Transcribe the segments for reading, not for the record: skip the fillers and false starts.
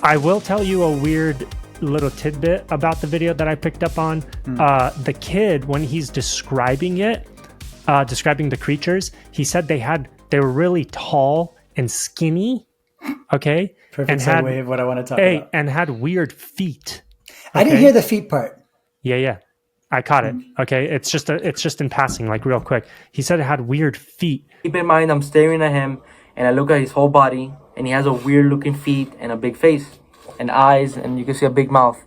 I will tell you a weird little tidbit about the video that I picked up on. The kid, when he's describing it, describing the creatures, he said they were really tall and skinny. Okay. Perfect segue of what I want to talk about. And had weird feet. Okay? I didn't hear the feet part. Yeah. I caught it. Okay. It's just in passing, like real quick. He said it had weird feet. Keep in mind, I'm staring at him and I look at his whole body and he has a weird looking feet and a big face and eyes, and you can see a big mouth.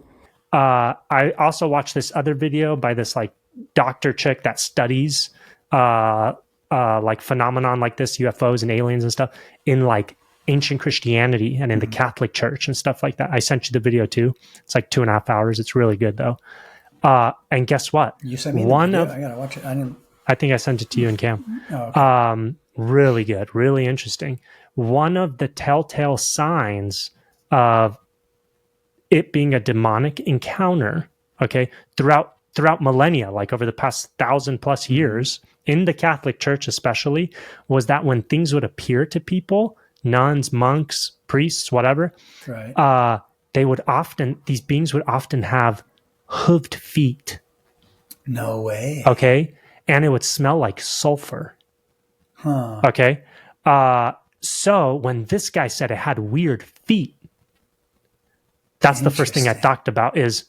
I also watched this other video by this like doctor chick that studies like phenomenon like this, UFOs and aliens and stuff, in like ancient Christianity and in the Catholic Church and stuff like that. I sent you the video too. It's like 2.5 hours. It's really good though. And guess what? You sent me the video. I gotta watch it. I think I sent it to you and Cam. Oh, okay. Really good, really interesting. One of the telltale signs of it being a demonic encounter, okay, throughout millennia, like over the past 1,000+ years, in the Catholic Church especially, was that when things would appear to people, nuns, monks, priests, whatever, right, these beings would often have hooved feet. No way. Okay, and it would smell like sulfur. Huh. Okay, so when this guy said it had weird feet, that's the first thing I thought about is,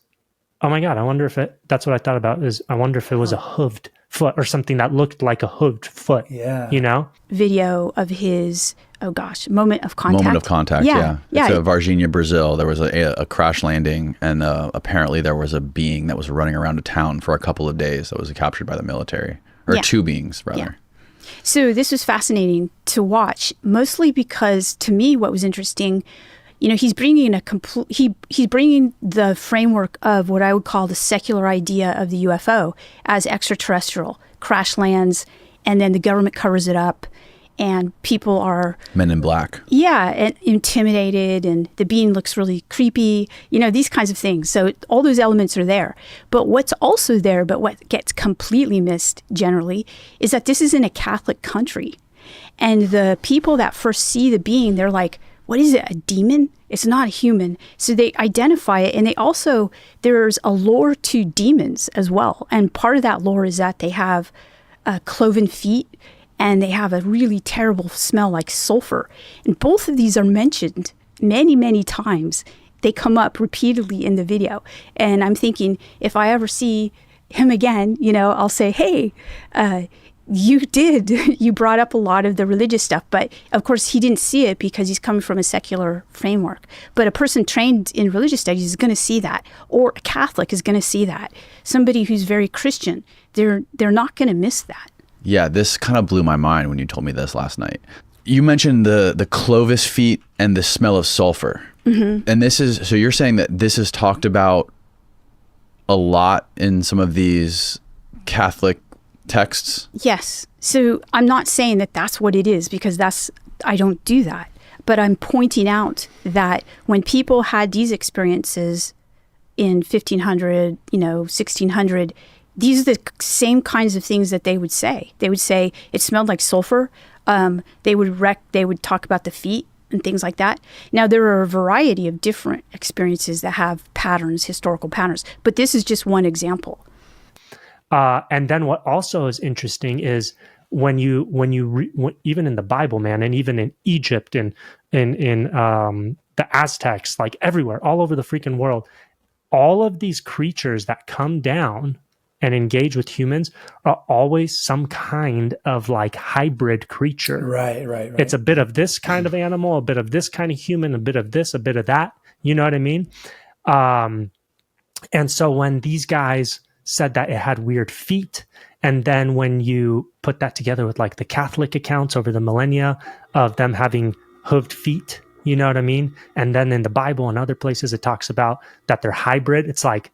oh my God, I wonder if that's what I thought about is, I wonder if it was a hooved foot or something that looked like a hooved foot. Yeah. You know? Video of his, moment of contact. Moment of contact, yeah. Yeah. It's Varginha, Brazil. There was a crash landing, and apparently there was a being that was running around a town for a couple of days that was captured by the military. Or two beings, rather. Yeah. So this was fascinating to watch, mostly because to me what was interesting, he's bringing he's bringing the framework of what I would call the secular idea of the UFO as extraterrestrial, crash lands, and then the government covers it up, and people are Men in Black. Yeah, and intimidated, and the being looks really creepy, these kinds of things. So all those elements are there. But what's also there, but what gets completely missed generally, is that this is in a Catholic country. And the people that first see the being, they're like, what is it, a demon? It's not a human. So they identify it. And there's a lore to demons as well. And part of that lore is that they have cloven feet and they have a really terrible smell like sulfur. And both of these are mentioned many, many times. They come up repeatedly in the video. And I'm thinking, if I ever see him again, I'll say, hey, you brought up a lot of the religious stuff, but of course he didn't see it because he's coming from a secular framework. But a person trained in religious studies is going to see that, or a Catholic is going to see that. Somebody who's very Christian, they're not going to miss that. Yeah, this kind of blew my mind when you told me this last night. You mentioned the clovis feet and the smell of sulfur. Mm-hmm. And so you're saying that this is talked about a lot in some of these Catholic texts? Yes. So I'm not saying that that's what it is, because I don't do that. But I'm pointing out that when people had these experiences in 1500, 1600, these are the same kinds of things that they would say. They would say it smelled like sulfur. They would talk about the feet and things like that. Now, there are a variety of different experiences that have patterns, historical patterns, but this is just one example. And then what also is interesting is when even in the Bible, man, and even in Egypt and in the Aztecs, like everywhere, all over the freaking world, all of these creatures that come down and engage with humans are always some kind of like hybrid creature. Right. It's a bit of this kind of animal, a bit of this kind of human, a bit of this, a bit of that. You know what I mean? And so when these guys said that it had weird feet, and then when you put that together with like the Catholic accounts over the millennia of them having hooved feet, you know what I mean? And then in the Bible and other places it talks about that they're hybrid. It's like,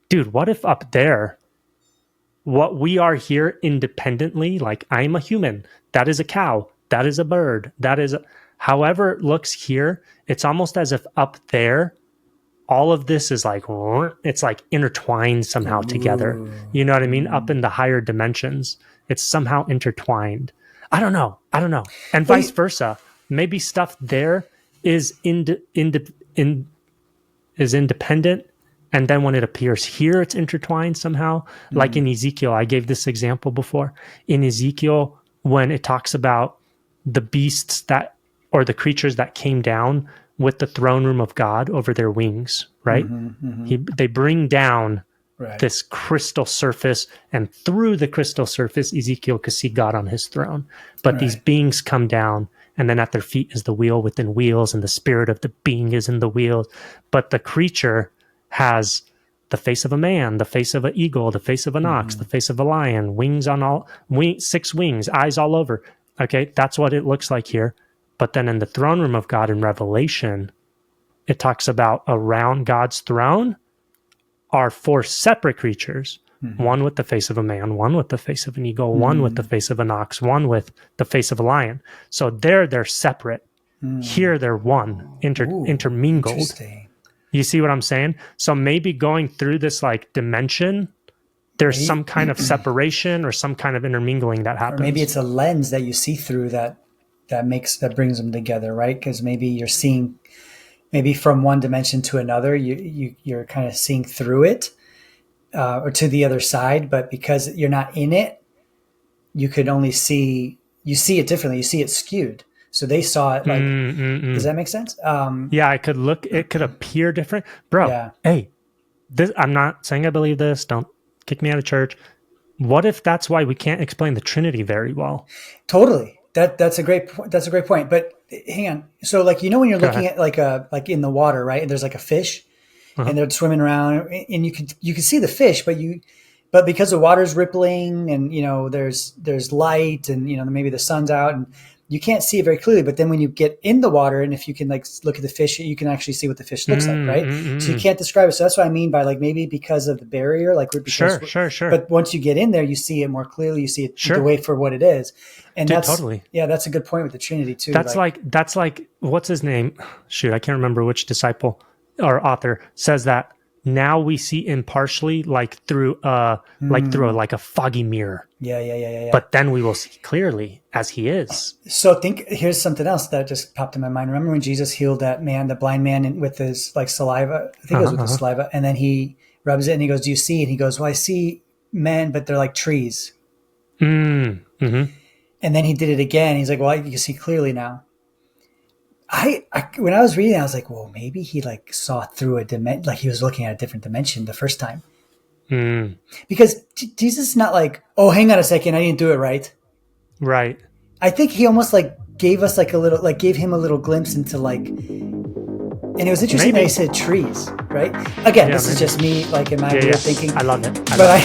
dude, what if up there, what we are here independently, like I'm a human, that is a cow, that is a bird, however it looks here, it's almost as if up there, all of this is like, it's like intertwined somehow together. You know what I mean? Up in the higher dimensions, it's somehow intertwined. I don't know. And vice versa. Maybe stuff there is independent, and then when it appears here, it's intertwined somehow. Like in Ezekiel, I gave this example before. In Ezekiel, when it talks about the beasts that, or the creatures that came down with the throne room of God over their wings, right? They bring down this crystal surface, and through the crystal surface, Ezekiel could see God on his throne. But these beings come down, and then at their feet is the wheel within wheels, and the spirit of the being is in the wheels. But the creature has the face of a man, the face of an eagle, the face of an ox, the face of a lion, wings on all, 6 wings, eyes all over. Okay, that's what it looks like here. But then in the throne room of God in Revelation, it talks about around God's throne are 4 separate creatures, one with the face of a man, one with the face of an eagle, one with the face of an ox, one with the face of a lion. So there they're separate. Here they're one, intermingled. Interesting. You see what I'm saying? So maybe going through this like dimension, there's some kind of separation or some kind of intermingling that happens. Or maybe it's a lens that you see through that brings them together, right? Because maybe you're seeing, maybe from one dimension to another, you're kind of seeing through it, or to the other side. But because you're not in it, you could only see it differently. You see it skewed. So they saw it like, does that make sense? Yeah, it could appear different. Bro, Yeah. Hey, I'm not saying I believe this. Don't kick me out of church. What if that's why we can't explain the Trinity very well? Totally. That's a great point. But hang on. So like, when you're looking at like in the water, right? And there's like a fish and they're swimming around, and you can see the fish, but because the water's rippling and, there's light and, maybe the sun's out and you can't see it very clearly. But then when you get in the water, and if you can like look at the fish, you can actually see what the fish looks like, right? So you can't describe it. So that's what I mean by like, maybe because of the barrier, like Sure. But once you get in there, you see it more clearly. You see it the way for what it is. And Dude, that's totally. Yeah, that's a good point with the Trinity too. That's like what's his name? Shoot, I can't remember which disciple or author says that. Now we see impartially, like through a foggy mirror. Yeah. But then we will see clearly as he is. So here's something else that just popped in my mind. Remember when Jesus healed that man, the blind man, with his like saliva? I think it was with the saliva. And then he rubs it and he goes, "Do you see?" And he goes, "Well, I see men, but they're like trees." Mm-hmm. And then he did it again. He's like, "Well, you can see clearly now." When I was reading, I was like, well, maybe he like saw through a dimension, like he was looking at a different dimension the first time. Because Jesus is not like, oh, hang on a second, I didn't do it right. Right. I think he almost like gave us like gave him a little glimpse into like, and it was interesting that he said trees, right? Again, this is just me, like in my way of thinking. I love it. But